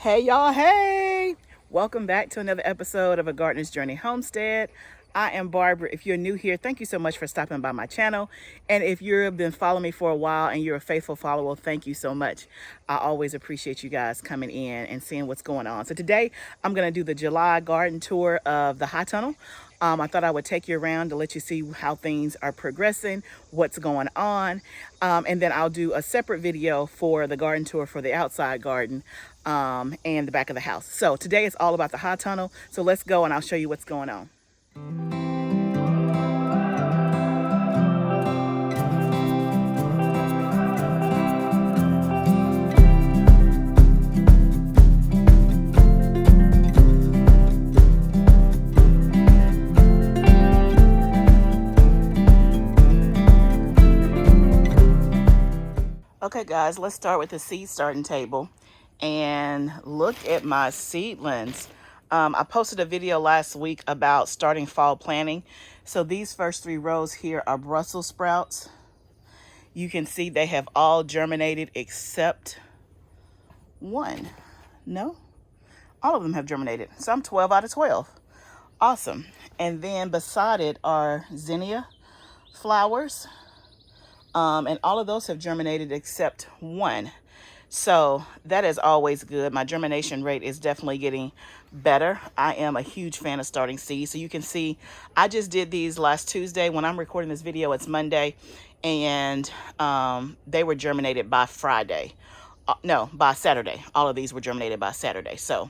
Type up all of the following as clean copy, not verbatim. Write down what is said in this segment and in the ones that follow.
Hey y'all, hey! Welcome back to another episode of A Gardener's Journey Homestead. I am Barbara. If you're new here, thank you so much for stopping by my channel. And if you've been following me for a while and you're a faithful follower, thank you so much. I always appreciate you guys coming in and seeing what's going on. So today I'm going to do the July garden tour of the high tunnel. I thought I would take you around to let you see how things are progressing, what's going on. And then I'll do a separate video for the garden tour for the outside garden and the back of the house. So today it's all about the high tunnel. So let's go and I'll show you what's going on. Okay guys, let's start with the seed starting table and look at my seedlings. I posted a video last week about starting fall planting. So these first 3 rows here are Brussels sprouts. You can see they have all germinated except one. No, all of them have germinated. So I'm 12 out of 12. Awesome. And then beside it are zinnia flowers. And all of those have germinated except one. So that is always good. My germination rate is definitely getting better. I am a huge fan of starting seeds. So you can see I just did these last Tuesday. When I'm recording this video, it's Monday. And they were germinated by Friday. No, by Saturday. All of these were germinated by Saturday. So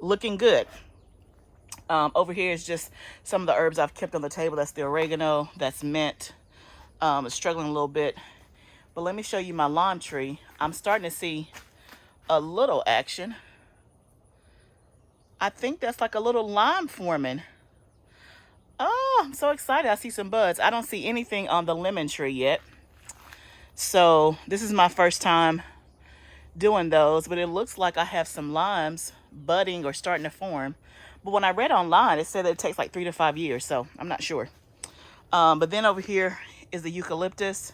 looking good. Over here is just some of the herbs I've kept on the table. That's the oregano. That's mint. It's struggling a little bit. But let me show you my lime tree. I'm starting to see a little action. I think that's like a little lime forming. Oh, I'm so excited. I see some buds. I don't see anything on the lemon tree yet. So this is my first time doing those, but it looks like I have some limes budding or starting to form. But when I read online, it said that it takes like 3 to 5 years. So I'm not sure. But then over here is the eucalyptus.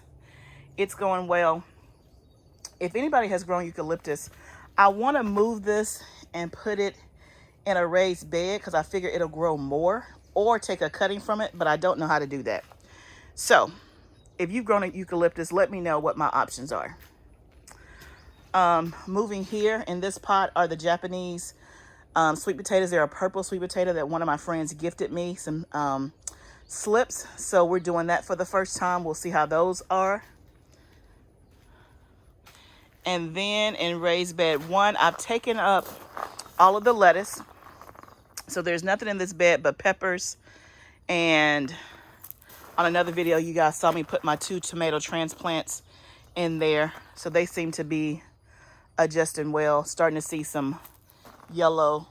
It's going well. If anybody has grown eucalyptus, I want to move this and put it in a raised bed because I figure it'll grow more, or take a cutting from it, but I don't know how to do that. So if you've grown a eucalyptus, let me know what my options are. Moving here in this pot are the Japanese sweet potatoes. They're a purple sweet potato that one of my friends gifted me some slips. So we're doing that for the first time. We'll see how those are. And then in raised bed 1, I've taken up all of the lettuce. So there's nothing in this bed but peppers. And on another video, you guys saw me put my 2 tomato transplants in there. So they seem to be adjusting well. Starting to see some yellow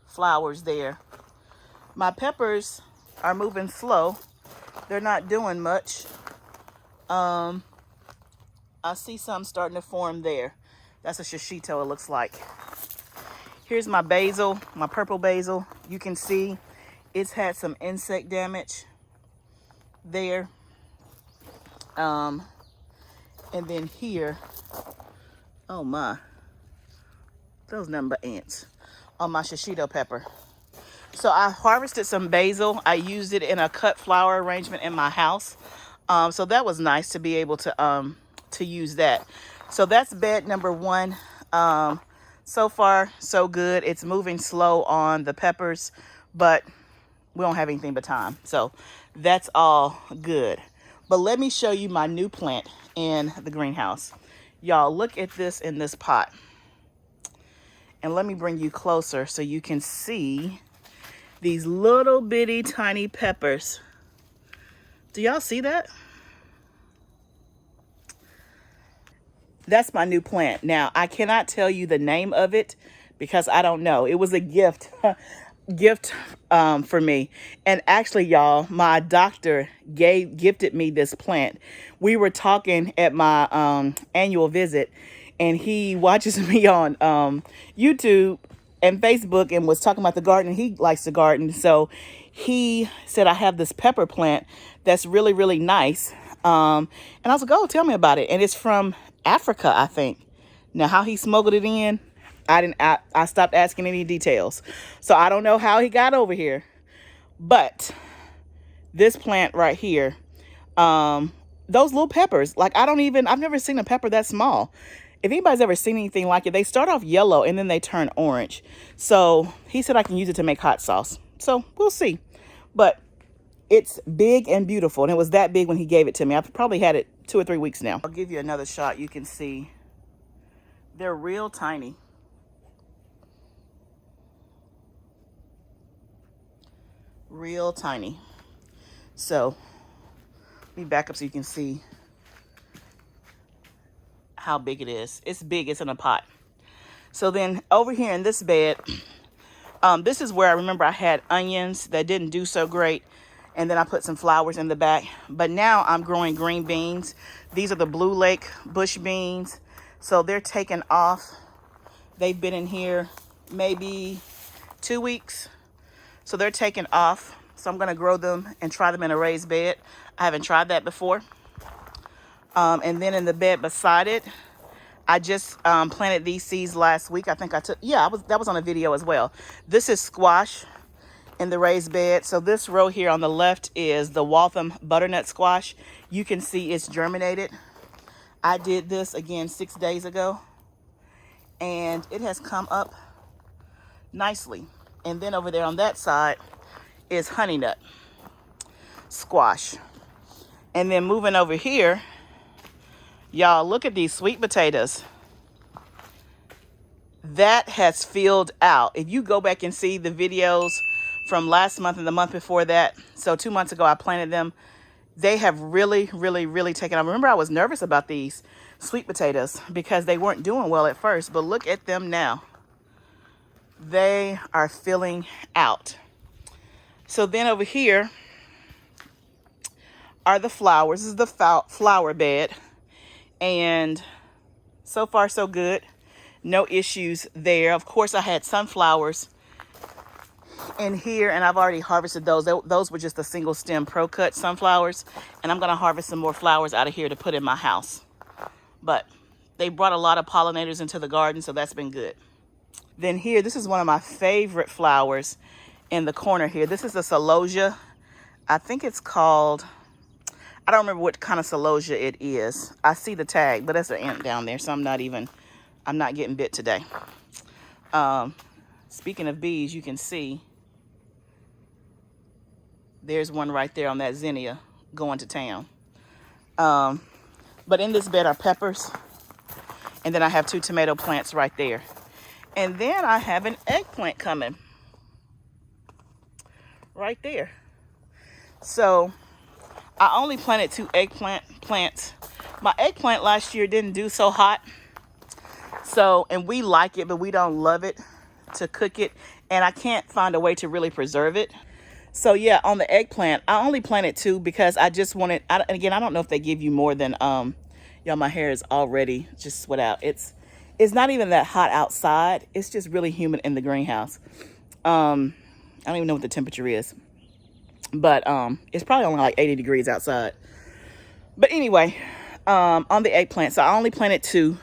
flowers there. My peppers are moving slow. They're not doing much. I see some starting to form there. That's a shishito, it looks like. Here's my basil, my purple basil. You can see it's had some insect damage there. And then here, oh my, those nothing but ants on my shishito pepper. So I harvested some basil. I used it in a cut flower arrangement in my house. So that was nice to be able to use that. So that's bed number 1. So far, so good. It's moving slow on the peppers, but we don't have anything but time. So that's all good. But let me show you my new plant in the greenhouse. Y'all, look at this in this pot. And let me bring you closer so you can see these little bitty tiny peppers. Do y'all see that? That's my new plant. Now, I cannot tell you the name of it because I don't know. It was a gift for me. And actually, y'all, my doctor gifted me this plant. We were talking at my annual visit, and he watches me on YouTube and Facebook and was talking about the garden. He likes to garden. So he said, I have this pepper plant that's really, really nice. And I was like, oh, tell me about it. And it's from Africa, I think. Now, how he smuggled it in, I stopped asking any details. So I don't know how he got over here. But this plant right here, those little peppers, like I've never seen a pepper that small. If anybody's ever seen anything like it, they start off yellow and then they turn orange. So he said I can use it to make hot sauce. So we'll see. But it's big and beautiful. And it was that big when he gave it to me. I've probably had it 2 or 3 weeks now. I'll give you another shot. You can see they're real tiny. Real tiny. So let me back up so you can see how big it is. It's big. It's in a pot. So then over here in this bed, this is where I remember I had onions that didn't do so great. And then I put some flowers in the back. But now I'm growing green beans. These are the Blue Lake bush beans. So they're taken off. They've been in here maybe 2 weeks. So they're taken off. So I'm going to grow them and try them in a raised bed. I haven't tried that before. And then in the bed beside it, I just planted these seeds last week. I think I took, that was on a video as well. This is squash in the raised bed. So this row here on the left is the Waltham butternut squash. You can see it's germinated. I did this again 6 days ago and it has come up nicely. And then over there on that side is honey nut squash. And then moving over here, y'all, look at these sweet potatoes. That has filled out. If you go back and see the videos from last month and the month before that, so 2 months ago I planted them, they have really taken off. Remember, I was nervous about these sweet potatoes because they weren't doing well at first, but look at them now. They are filling out. So then over here are the flowers. This is the flower bed. And so far, so good. No issues there. Of course, I had sunflowers in here, and I've already harvested those. Those were just the single stem pro cut sunflowers. And I'm going to harvest some more flowers out of here to put in my house. But they brought a lot of pollinators into the garden, so that's been good. Then here, this is one of my favorite flowers in the corner here. This is a Celosia. I think it's called, I don't remember what kind of Celosia it is. I see the tag, but that's an ant down there, so I'm not getting bit today. Speaking of bees, you can see there's one right there on that zinnia going to town. But in this bed are peppers. And then I have 2 tomato plants right there. And then I have an eggplant coming right there. So I only planted 2 eggplant plants. My eggplant last year didn't do so hot. So, and we like it, but we don't love it to cook it. And I can't find a way to really preserve it. So yeah, on the eggplant, I only planted 2 because I just wanted, again, I don't know if they give you more than, y'all, my hair is already just sweat out. It's not even that hot outside. It's just really humid in the greenhouse. I don't even know what the temperature is. But it's probably only like 80 degrees outside. But anyway, on the eggplant, so I only planted 2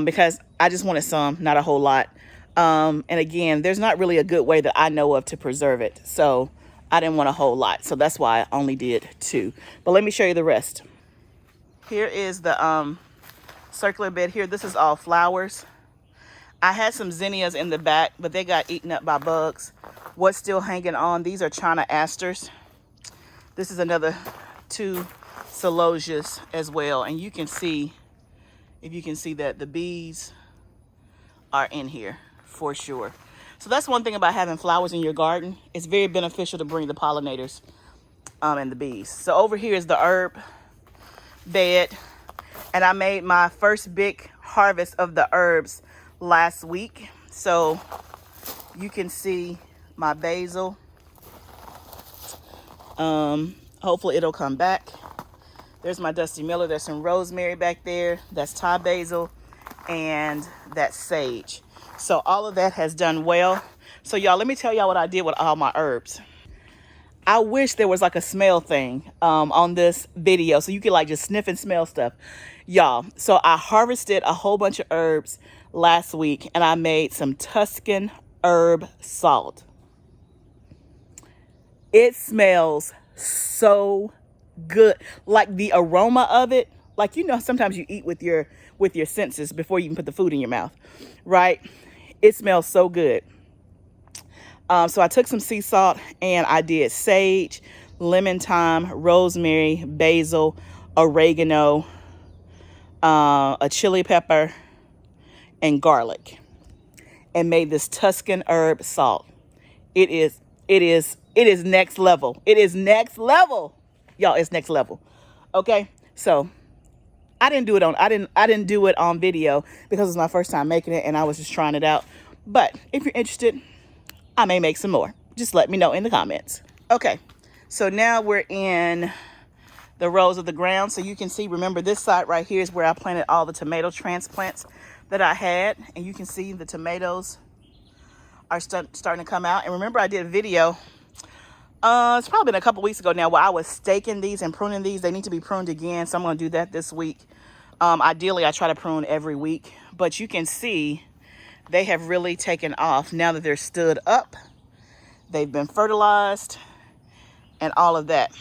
because I just wanted some, not a whole lot. And again, there's not really a good way that I know of to preserve it. So I didn't want a whole lot. So that's why I only did 2. But let me show you the rest. Here is the circular bed here. This is all flowers. I had some zinnias in the back, but they got eaten up by bugs. What's still hanging on, these are China asters. This is another 2 Celosias as well. And you can see, if you can see that the bees are in here for sure. So that's one thing about having flowers in your garden. It's very beneficial to bring the pollinators and the bees. So over here is the herb bed. And I made my first big harvest of the herbs last week. So you can see my basil. Hopefully it'll come back. There's my Dusty Miller. There's some rosemary back there. That's Thai basil and that's sage. So all of that has done well. So y'all, let me tell y'all what I did with all my herbs. I wish there was like a smell thing on this video so you could like just sniff and smell stuff. Y'all, so I harvested a whole bunch of herbs last week, and I made some Tuscan herb salt. It smells so good. Like the aroma of it, like, you know, sometimes you eat with your senses before you even put the food in your mouth, right? It smells so good. So I took some sea salt and I did sage, lemon thyme, rosemary, basil, oregano, a chili pepper, and garlic, and made this Tuscan herb salt. It is next level. It is next level. Y'all, it's next level. Okay? So I didn't do it on video because it's my first time making it and I was just trying it out. But if you're interested, I may make some more. Just let me know in the comments. Okay. So now we're in the rows of the ground. So you can see, remember, this side right here is where I planted all the tomato transplants that I had. And you can see the tomatoes are starting to come out. And remember, I did a video, it's probably been a couple weeks ago now, where I was staking these and pruning these. They need to be pruned again. So I'm going to do that this week. Ideally, I try to prune every week. But you can see they have really taken off now that they're stood up. They've been fertilized and all of that.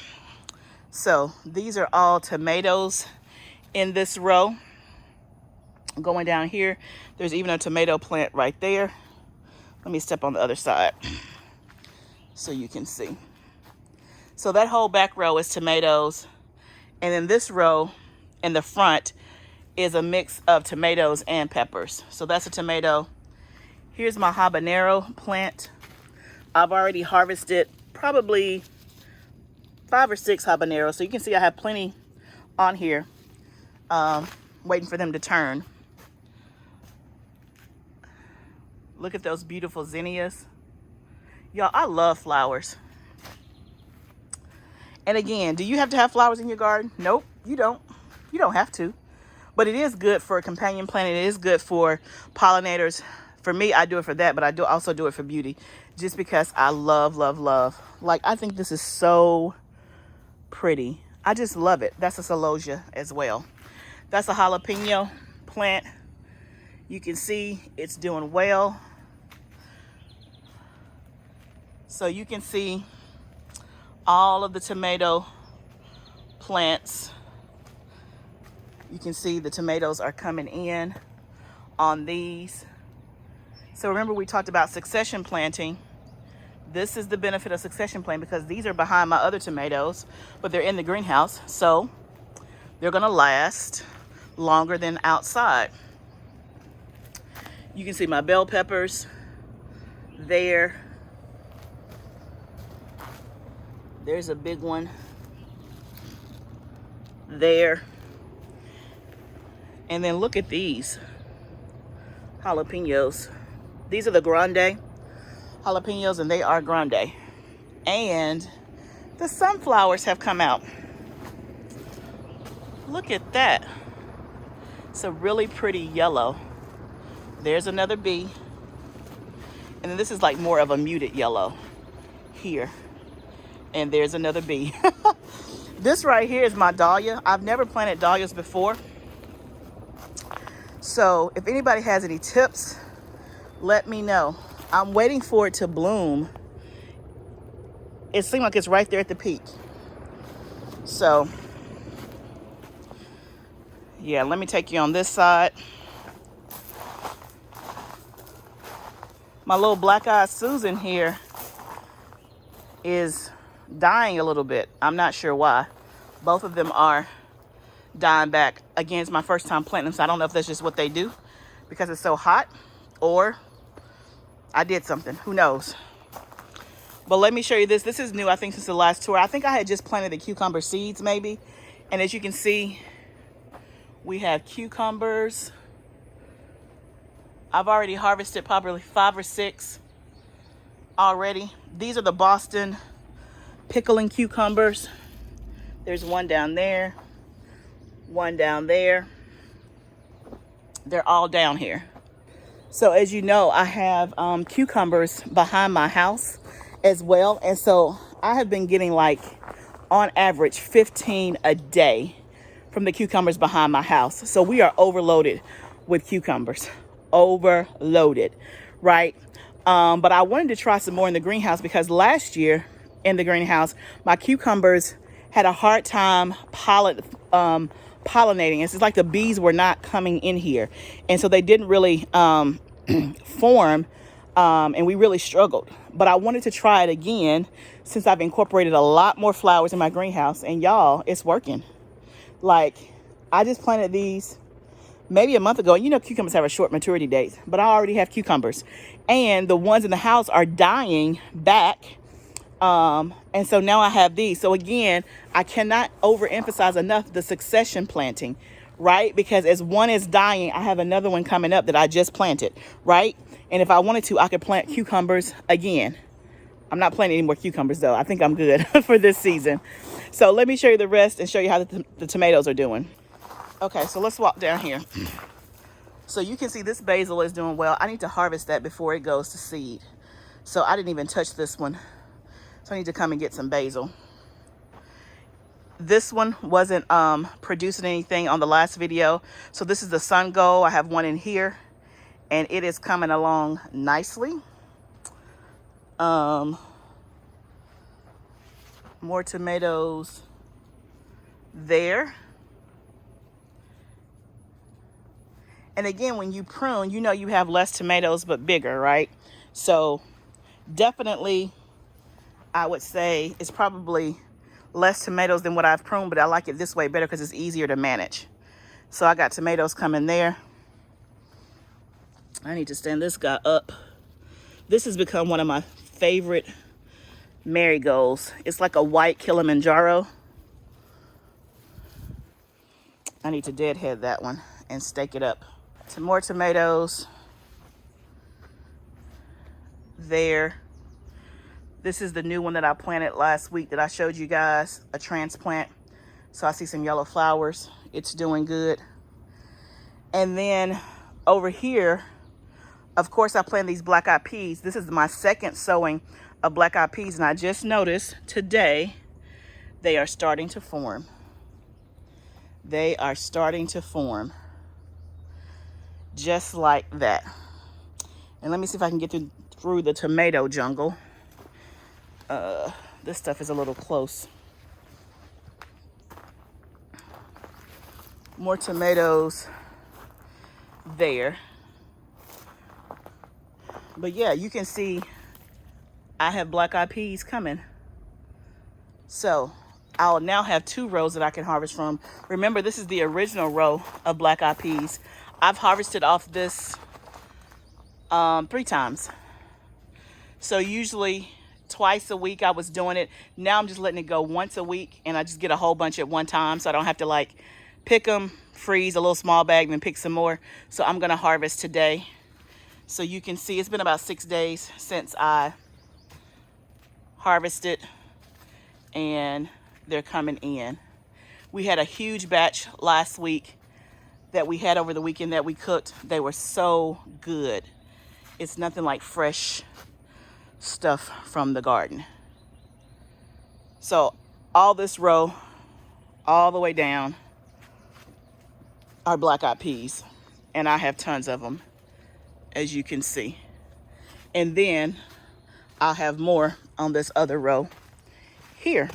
So these are all tomatoes in this row. Going down here, there's even a tomato plant right there. Let me step on the other side so you can see. So that whole back row is tomatoes. And then this row in the front is a mix of tomatoes and peppers. So that's a tomato. Here's my habanero plant. I've already harvested probably 5 or 6 habaneros. So you can see I have plenty on here, waiting for them to turn. Look at those beautiful zinnias. Y'all, I love flowers. And again, do you have to have flowers in your garden? Nope, you don't. You don't have to. But it is good for a companion plant. It is good for pollinators. For me, I do it for that, but I also do it for beauty. Just because I love, love, love. Like, I think this is so pretty. I just love it. That's a Celosia as well. That's a jalapeno plant. You can see it's doing well. So you can see all of the tomato plants. You can see the tomatoes are coming in on these. So remember, we talked about succession planting. This is the benefit of succession planting because these are behind my other tomatoes, but they're in the greenhouse. So they're gonna last longer than outside. You can see my bell peppers there. There's a big one there. And then look at these jalapenos. These are the grande jalapenos, and they are grande. And the sunflowers have come out. Look at that. It's a really pretty yellow. There's another bee. And then this is like more of a muted yellow here. And there's another bee. This right here is my dahlia. I've never planted dahlias before. So if anybody has any tips, let me know. I'm waiting for it to bloom. It seems like it's right there at the peak. So yeah, let me take you on this side. My little black-eyed Susan here is dying a little bit. I'm not sure why. Both of them are dying back. Again, it's my first time planting them, so I don't know if that's just what they do because it's so hot, or I did something. Who knows? But let me show you this. This is new, I think, since the last tour. I think I had just planted the cucumber seeds, maybe. And as you can see, we have cucumbers. I've already harvested probably 5 or 6 already. These are the Boston pickling cucumbers. There's one down there, one down there. They're all down here. So as you know, I have cucumbers behind my house as well. And so I have been getting, like, on average 15 a day from the cucumbers behind my house. So we are overloaded with cucumbers. overloaded, right? But I wanted to try some more in the greenhouse because last year in the greenhouse, my cucumbers had a hard time pollinating. It's just like the bees were not coming in here. And so they didn't really form, and we really struggled. But I wanted to try it again since I've incorporated a lot more flowers in my greenhouse. And y'all, it's working. Like, I just planted these maybe a month ago. You know, cucumbers have a short maturity date, but I already have cucumbers. And the ones in the house are dying back. And so now I have these. So again, I cannot overemphasize enough the succession planting, right? Because as one is dying, I have another one coming up that I just planted, right? And if I wanted to, I could plant cucumbers again. I'm not planting any more cucumbers though. I think I'm good for this season. So let me show you the rest and show you how the tomatoes are doing. Okay, so let's walk down here. So you can see this basil is doing well. I need to harvest that before it goes to seed. So I didn't even touch this one. So I need to come and get some basil. This one wasn't producing anything on the last video. So this is the Sun Gold. I have one in here and it is coming along nicely. More tomatoes there. And again, when you prune, you know you have less tomatoes but bigger, right? So definitely, I would say it's probably less tomatoes than what I've pruned, but I like it this way better because it's easier to manage. So I got tomatoes coming there. I need to stand this guy up. This has become one of my favorite marigolds. It's like a white Kilimanjaro. I need to deadhead that one and stake it up. Some more tomatoes there. This is the new one that I planted last week that I showed you guys, a transplant. So I see some yellow flowers. It's doing good. And then over here, of course, I planted these black-eyed peas. This is my second sowing of black-eyed peas, and I just noticed today they are starting to form. They are starting to form just like that. And let me see if I can get through the tomato jungle. This stuff is a little close. More tomatoes there. But yeah, you can see I have black-eyed peas coming. So I'll now have 2 rows that I can harvest from. Remember, this is the original row of black-eyed peas. I've harvested off this 3 times. So usually twice a week I was doing it. Now I'm just letting it go once a week, and I just get a whole bunch at one time, so I don't have to like pick them, freeze a little small bag, then pick some more. So I'm gonna harvest today. So you can see it's been about 6 days since I harvested, and they're coming in. We had a huge batch last week that we had over the weekend that we cooked. They were so good. It's nothing like fresh stuff from the garden. So all this row, all the way down, are black-eyed peas, and I have tons of them, as you can see. And then I'll have more on this other row here,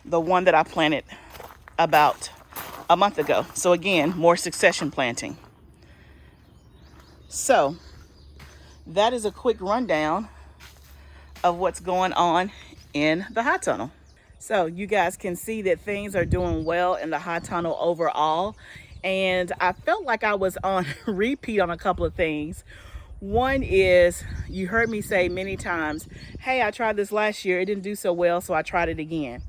the one that I planted about a month ago. So again, more succession planting. So that is a quick rundown of what's going on in the high tunnel. So you guys can see that things are doing well in the high tunnel overall. And I felt like I was on repeat on a couple of things. One is, you heard me say many times, hey, I tried this last year, it didn't do so well, so I tried it again.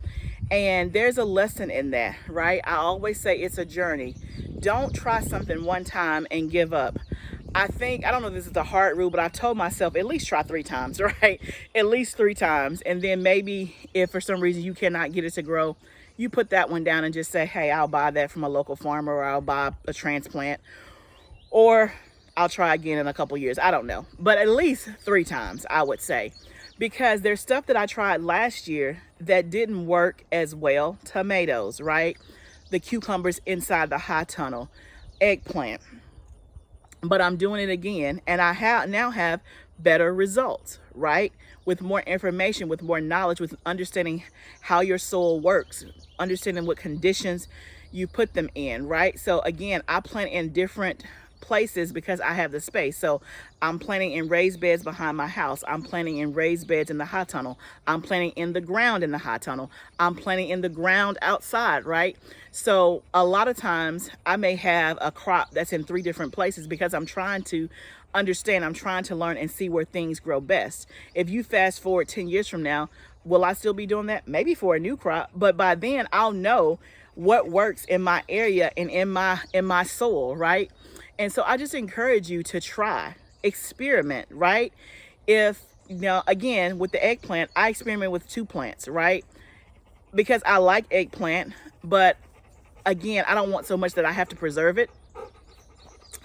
And there's a lesson in that, right? I always say it's a journey. Don't try something one time and give up. I don't know if this is a hard rule, but I told myself at least try 3 times, right? At least 3 times. And then maybe if for some reason you cannot get it to grow, you put that one down and just say, hey, I'll buy that from a local farmer, or I'll buy a transplant, or I'll try again in a couple years. I don't know. But at least 3 times, I would say. Because there's stuff that I tried last year that didn't work as well. Tomatoes, right? The cucumbers inside the high tunnel. Eggplant. but I'm doing it again, and I now have better results, right? With more information, with more knowledge, with understanding how your soil works, understanding what conditions you put them in, right? So again, I plant in different places because I have the space. So I'm planting in raised beds behind my house. I'm planting in raised beds in the high tunnel. I'm planting in the ground in the high tunnel. I'm planting in the ground outside, right? So a lot of times I may have a crop that's in 3 different places because I'm trying to understand, I'm trying to learn and see where things grow best. If you fast forward 10 years from now, will I still be doing that? Maybe for a new crop, but by then I'll know what works in my area and in my soil, right? And so I just encourage you to try, experiment, right? If, again, with the eggplant, I experiment with 2 plants, right? Because I like eggplant, but again, I don't want so much that I have to preserve it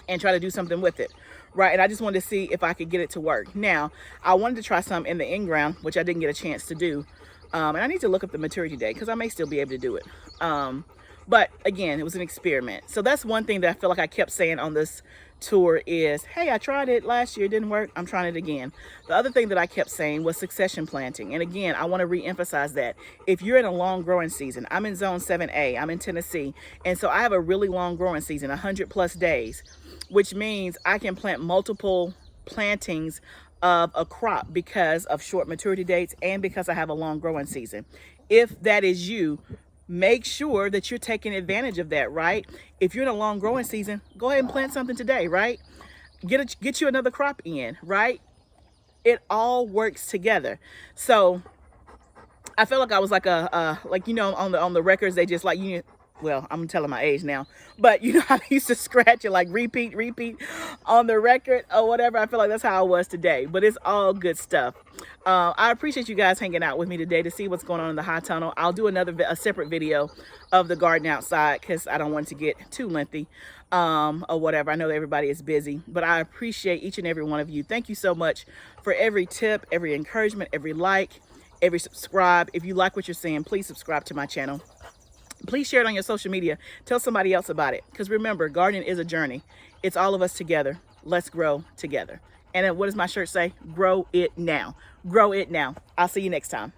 and try to do something with it, right? And I just wanted to see if I could get it to work. Now, I wanted to try some in the in-ground, which I didn't get a chance to do. And I need to look up the maturity date because I may still be able to do it. But again, it was an experiment. So that's one thing that I feel like I kept saying on this tour is, hey, I tried it last year, it didn't work, I'm trying it again. The other thing that I kept saying was succession planting. And again, I want to re-emphasize that. If you're in a long growing season, I'm in zone 7A, I'm in Tennessee. And so I have a really long growing season, 100+ days, which means I can plant multiple plantings of a crop because of short maturity dates and because I have a long growing season. If that is you, make sure that you're taking advantage of that, right? If you're in a long growing season, go ahead and plant something today, right? Get you another crop in, right? It all works together. So I felt like I was like on the records, they just like, well, I'm telling my age now, but you know how they used to scratch it, like repeat on the record or whatever. I feel like that's how I was today, but it's all good stuff. I appreciate you guys hanging out with me today to see what's going on in the high tunnel. I'll do a separate video of the garden outside because I don't want it to get too lengthy or whatever. I know everybody is busy, but I appreciate each and every one of you. Thank you so much for every tip, every encouragement, every like, every subscribe. If you like what you're seeing, please subscribe to my channel. Please share it on your social media. Tell somebody else about it. Because remember, gardening is a journey. It's all of us together. Let's grow together. And then what does my shirt say? Grow it now. Grow it now. I'll see you next time.